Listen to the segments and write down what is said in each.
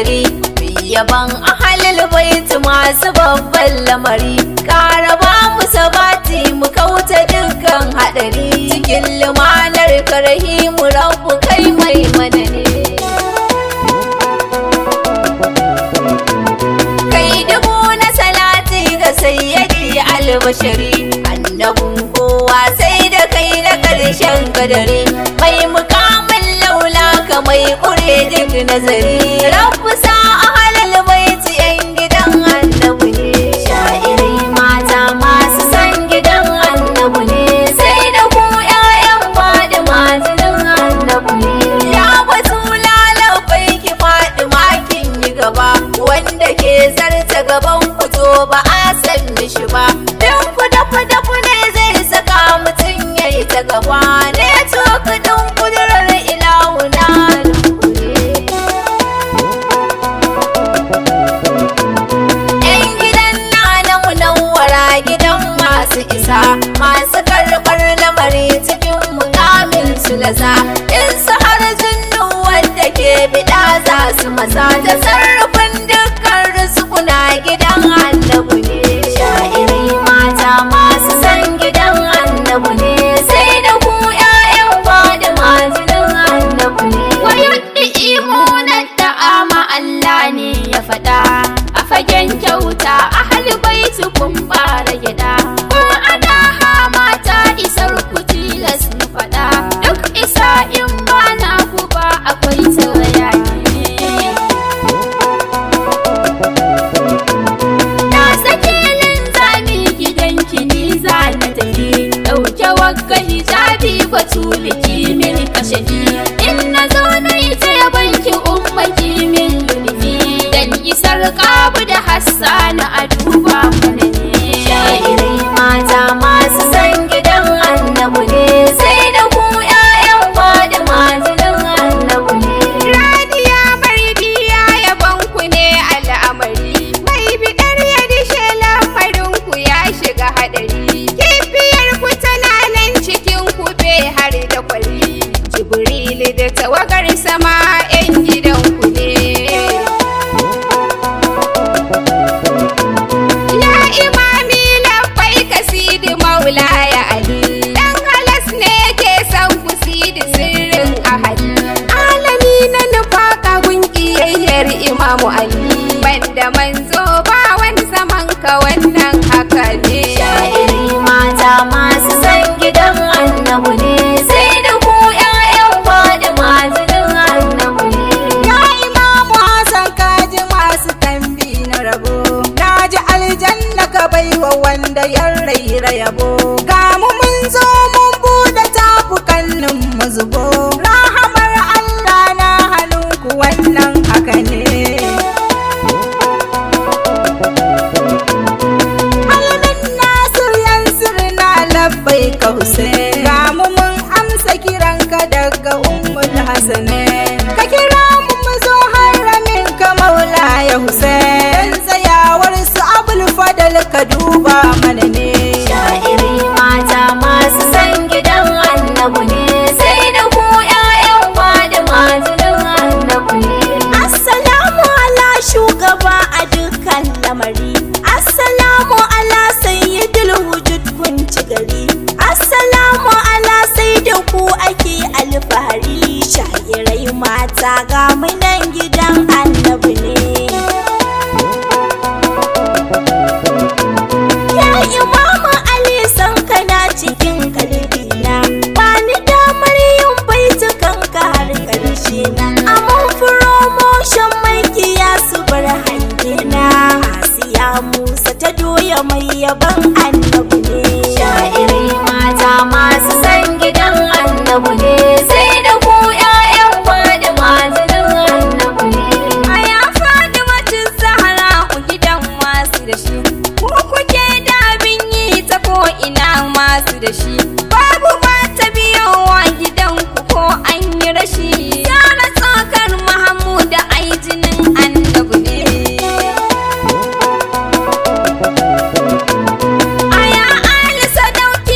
bashari yaban ahalil baiti masu babban lamari ƙara ba mu sabati mu kauta dukkan haɗari cikin limanar karahimu rabu kai mai madani kai dubu na salati ga sayyadi albashari annabin kowa sai da kai na ƙarshen kadari mai mukamin laula ka mai ƙure duk nazari rabu sa ahalil baiti yan gidan annabu ne sha'irai mata masu san gidan annabu ne sai da ku ƴaƴan faɗi majinin annabu ne ya batu lalabai ki faɗi makin yi gaba wanda ke zarta gaban fito ba a san mishi ba don ku dafu ne zai saka mutum ya yi ta gaba ne to kudin kudurar ilahuna isa masu karɓar lamari cikin mukamin su laza in su har jinnu wanda ke bida za su masa da sarrafin dukkan rizkuna gidan annabu ne sha'irai mata masu san gidan annabu ne sai da ku ƴaƴan fadi majinin annabu ne wayuddi imunan da'ama Allah ne ya faɗa a fagen kyauta ahli baiti kun bara gida in ba na ku ba akwai tsawaya na sake linzami gidan kini za na tafi ɗauke wagga hijabi batuli kimin kashafi in na zo na yi ta banki umma kimin lulfi dan isar kabu da hassana a duba mana ne sha'irai mata masu san gidan annabu ne sai da ku da tawagar sama 'yan gidanku ne ya imami labbai ka sidi maulaya ali dan halas ne ke san ku sidi sirrin ahali alami na nufaka gungiyayyar imamu ali banda manzo ba wani zaman ka wannan haka ne sha'iri mata masu san gidan annabu ne sai da ku baiwa wanda ya raira yabo ga mu mun zo mun bude tafukannin mu zubo rahamar Allah na hannunku wannan haka ne alamin nasir yansir na labbai kause ga mu mun amsa kiranka daga ummul hasane ka kira mu zo haramin ka maula ya Hussein tsayawar su abul fadal ka duba mana ne sha'iri mata masu san gidan annabu ne sai da ku ƴaƴan fadi majinin annabu ne assalamu ala shugaba a dukkan lamari assalamu ala sayyidul wujud kun ci gari assalamu ala sai da ku ake alfahari sha'irai mata ga munan gidan annabu ne Imamu Ali san kana cikin kalbina ba ni damar yin baitukan ka har karshe na amon promotion mai kiya su bar hange na Asiya Musa ta doya mai yaban annabu ne sha'irai mata masu san gidan annabu ne sai da ku ƴaƴan fadi majinin annabu ne aya fadi macin Zahra ku gidan masu da shi ina masu da shi babu ba ta biyowa gidanku ko an yi rashi tsara tsakar Mahamuda ai jinin annabu ne aya ali sadauki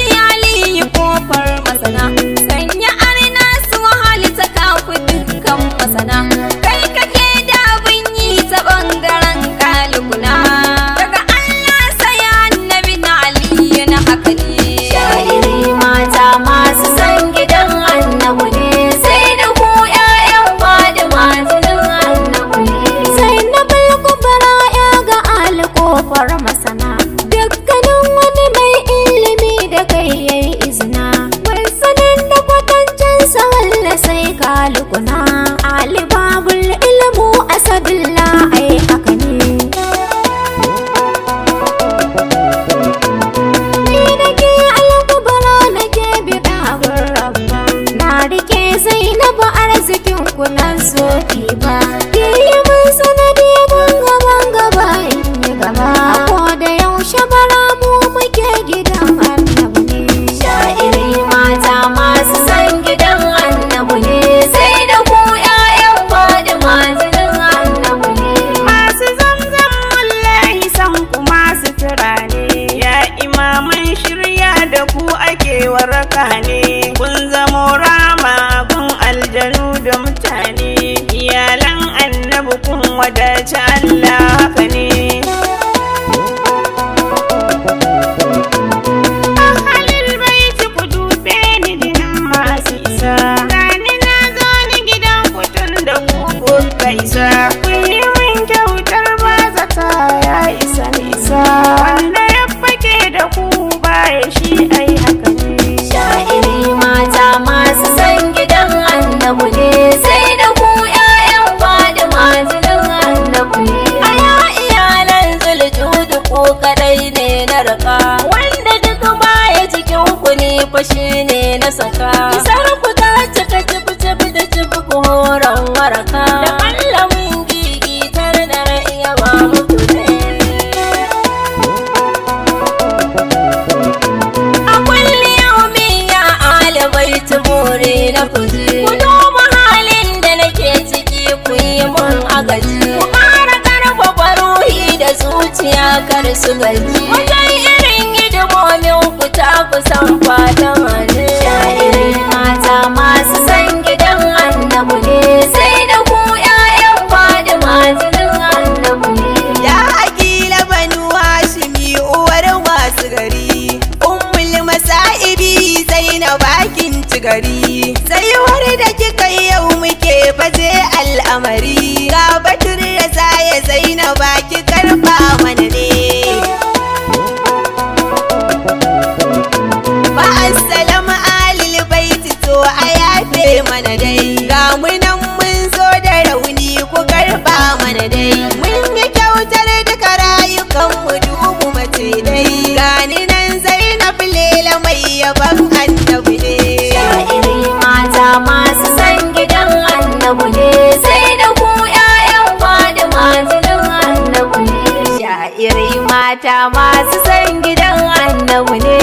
ƙaunaci Allah haka ne. Ahalul baiti ku dube ni dinin masu isa, gani na zo ni gidan kutun da ku isa. Kun yi min kyautar bazata ya isa nisa, wanda ya fake da ku baya shi ai haka ne. Sha'iri mata masu san gidan annabu ne, sai da ku ƴaƴan Fadima jinin annabu ne. Aya iyalan Zuljudu ku kadai ne na raka, wanda duk baya cikin ku ne fa shi ne na saka. Isar ku ta cika cif da cif ku horon waraka, da mallamin gigitar da ra'iya ba mutu ne. A kulli yaumi ya alibaiti bore na kuji, ku duba halin da nake ciki ku yi mun agaji. Ku ƙara ƙarfafa ruhi da zuciya kar su gaji, wajen irin hidimomin ku ta kusan Fatima ne. Sha'iri mata masu san gidan annabu ne, sai da ku ƴaƴan Fadima jinin annabu ne. Ya aƙila banu Hashimi uwar masu gari, ummul masa'ibi Zainab bakin ci gari. Tsayuwar da kika yau muke baje al'amari, ga batur da saya Zainab baki karfa mana ne. Ba assalamu alil baiti to a yafe mana dai, ga mu nan mun zo da rauni ku karfa mana dai. Mun yi kyautar duka rayukan mu dubu mace dai, gani nan Zainab lela mai yaban annabi ne. Sha'iri mata masu san gidan annabu ne, sai da ku ƴaƴan Fadima jinin annabu ne. Sha'iri mata masu san gidan annabu ne,